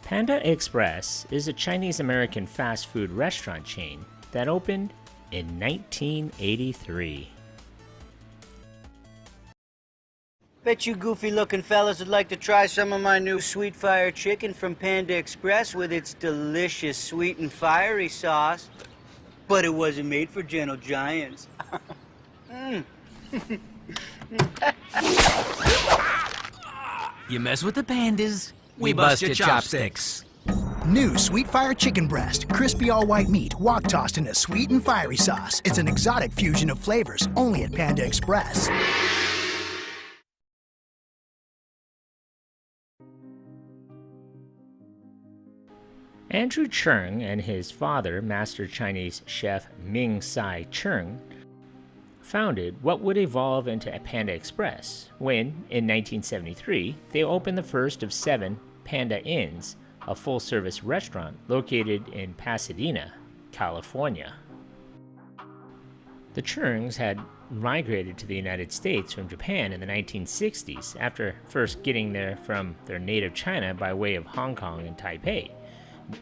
Panda Express is a Chinese-American fast food restaurant chain that opened in 1983. Bet you goofy-looking fellas would like to try some of my new sweet fire chicken from Panda Express with its delicious sweet and fiery sauce. But it wasn't made for gentle giants. You mess with the pandas, we bust your chopsticks. New sweet fire chicken breast, crispy all white meat, wok tossed in a sweet and fiery sauce. It's an exotic fusion of flavors, only at Panda Express. Andrew Cheung and his father, master Chinese chef Ming Tsai Cheung, founded what would evolve into Panda Express when, in 1973, they opened the first of 7 Panda Inns, a full-service restaurant located in Pasadena, California. The Cheungs had migrated to the United States from Japan in the 1960s after first getting there from their native China by way of Hong Kong and Taipei,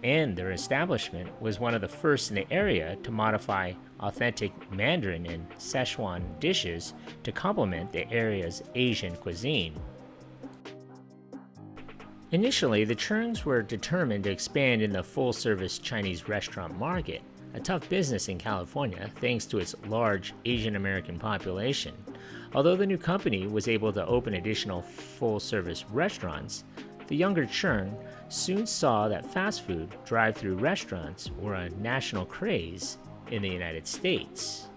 and their establishment was one of the first in the area to modify authentic Mandarin and Szechuan dishes to complement the area's Asian cuisine. Initially, the Cheungs were determined to expand in the full-service Chinese restaurant market, a tough business in California thanks to its large Asian American population. Although the new company was able to open additional full-service restaurants, the younger Cheung soon saw that fast food drive-through restaurants were a national craze in the United States.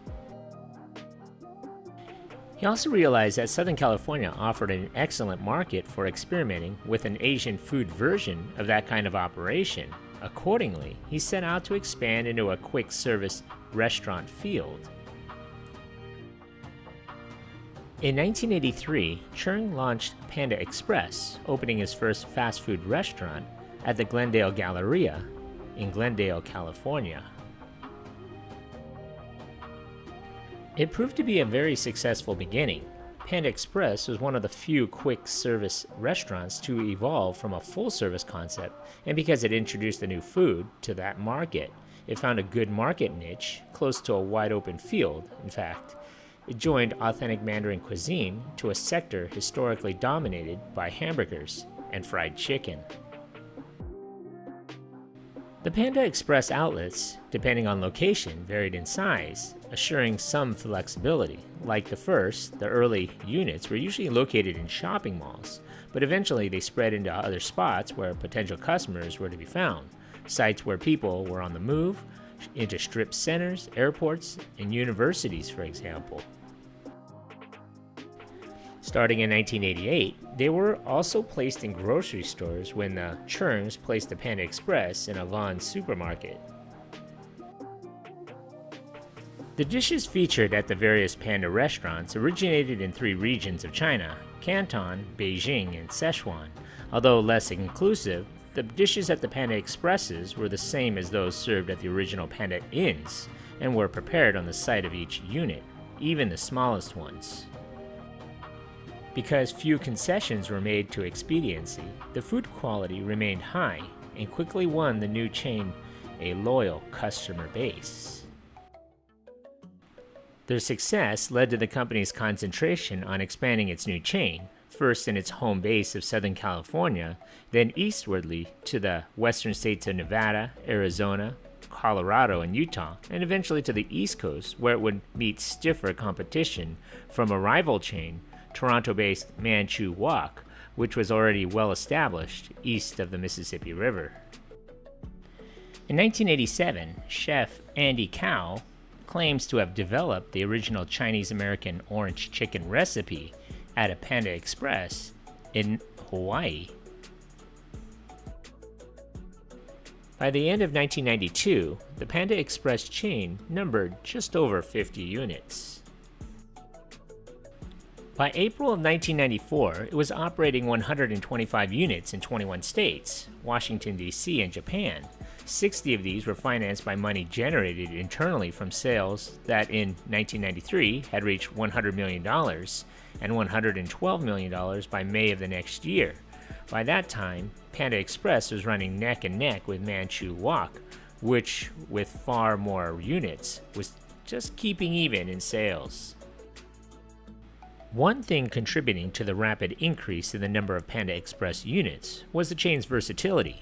He also realized that Southern California offered an excellent market for experimenting with an Asian food version of that kind of operation. Accordingly, he set out to expand into a quick-service restaurant field. In 1983, Cheung launched Panda Express, opening his first fast food restaurant at the Glendale Galleria in Glendale, California. It proved to be a very successful beginning. Panda Express was one of the few quick-service restaurants to evolve from a full-service concept, and because it introduced a new food to that market, it found a good market niche close to a wide-open field. In fact, it joined authentic Mandarin cuisine to a sector historically dominated by hamburgers and fried chicken. The Panda Express outlets, depending on location, varied in size, assuring some flexibility. Like the first, the early units were usually located in shopping malls, but eventually they spread into other spots where potential customers were to be found, sites where people were on the move, into strip centers, airports, and universities, for example. Starting in 1988, they were also placed in grocery stores when the Cheungs placed the Panda Express in a Vons supermarket. The dishes featured at the various Panda restaurants originated in 3 regions of China: Canton, Beijing, and Sichuan. Although less inclusive, the dishes at the Panda Expresses were the same as those served at the original Panda Inns and were prepared on the site of each unit, even the smallest ones. Because few concessions were made to expediency, the food quality remained high and quickly won the new chain a loyal customer base. Their success led to the company's concentration on expanding its new chain, first in its home base of Southern California, then eastwardly to the western states of Nevada, Arizona, Colorado, and Utah, and eventually to the East Coast, where it would meet stiffer competition from a rival chain, Toronto-based Manchu Wok, which was already well established east of the Mississippi River. In 1987, chef Andy Cao claims to have developed the original Chinese-American orange chicken recipe at a Panda Express in Hawaii. By the end of 1992, the Panda Express chain numbered just over 50 units. By April of 1994, it was operating 125 units in 21 states, Washington, D.C., and Japan. 60 of these were financed by money generated internally from sales that in 1993 had reached $100 million and $112 million by May of the next year, By that time, Panda Express was running neck and neck with Manchu Wok, which, with far more units, was just keeping even in sales. One thing contributing to the rapid increase in the number of Panda Express units was the chain's versatility.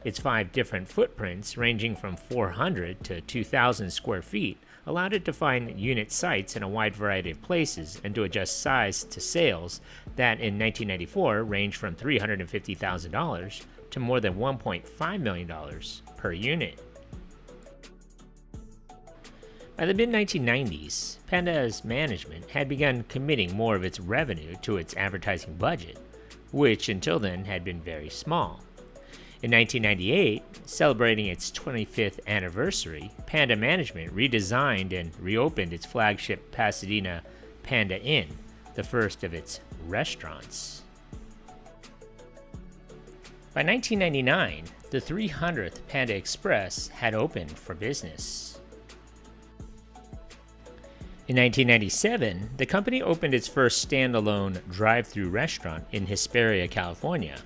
Its 5 different footprints, ranging from 400 to 2,000 square feet, allowed it to find unit sites in a wide variety of places and to adjust size to sales that in 1994 ranged from $350,000 to more than $1.5 million per unit. By the mid-1990s, Panda's management had begun committing more of its revenue to its advertising budget, which until then had been very small. In 1998, celebrating its 25th anniversary, Panda management redesigned and reopened its flagship Pasadena Panda Inn, the first of its restaurants. By 1999, the 300th Panda Express had opened for business. In 1997, the company opened its first standalone drive-thru restaurant in Hesperia, California.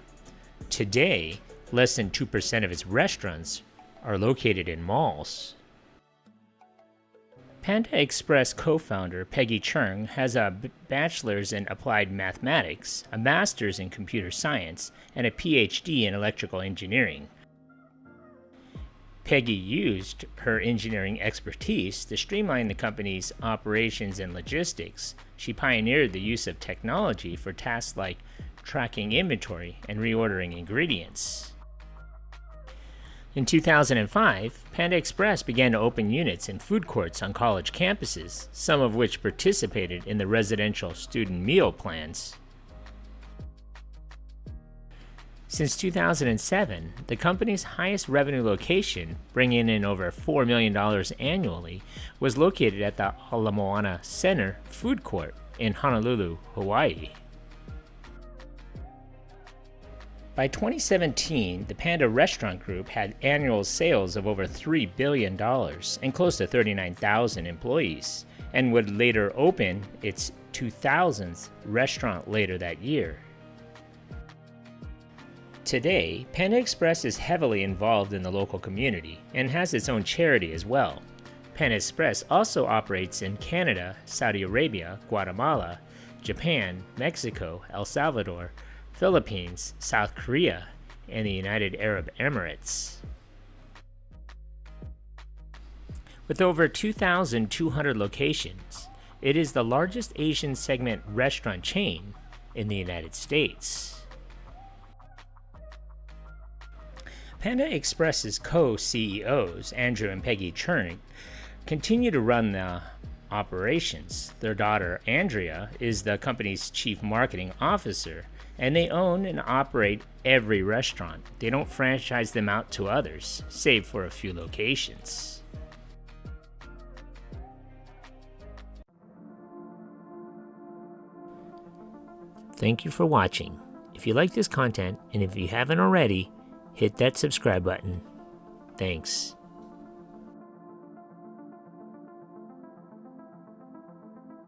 Today, less than 2% of its restaurants are located in malls. Panda Express co-founder Peggy Cheung has a bachelor's in applied mathematics, a master's in computer science, and a PhD in electrical engineering. Peggy used her engineering expertise to streamline the company's operations and logistics. She pioneered the use of technology for tasks like tracking inventory and reordering ingredients. In 2005, Panda Express began to open units in food courts on college campuses, some of which participated in the residential student meal plans. Since 2007, the company's highest revenue location, bringing in over $4 million annually, was located at the Ala Moana Center food court in Honolulu, Hawaii. By 2017, the Panda Restaurant Group had annual sales of over $3 billion and close to 39,000 employees, and would later open its 2,000th restaurant later that year. Today, Panda Express is heavily involved in the local community and has its own charity as well. Panda Express also operates in Canada, Saudi Arabia, Guatemala, Japan, Mexico, El Salvador, Philippines, South Korea, and the United Arab Emirates. With over 2,200 locations, it is the largest Asian segment restaurant chain in the United States. Panda Express's co-CEOs, Andrew and Peggy Cheung, continue to run the operations. Their daughter, Andrea, is the company's chief marketing officer, and they own and operate every restaurant. They don't franchise them out to others, save for a few locations. Thank you for watching. If you like this content, and if you haven't already, hit that subscribe button. Thanks.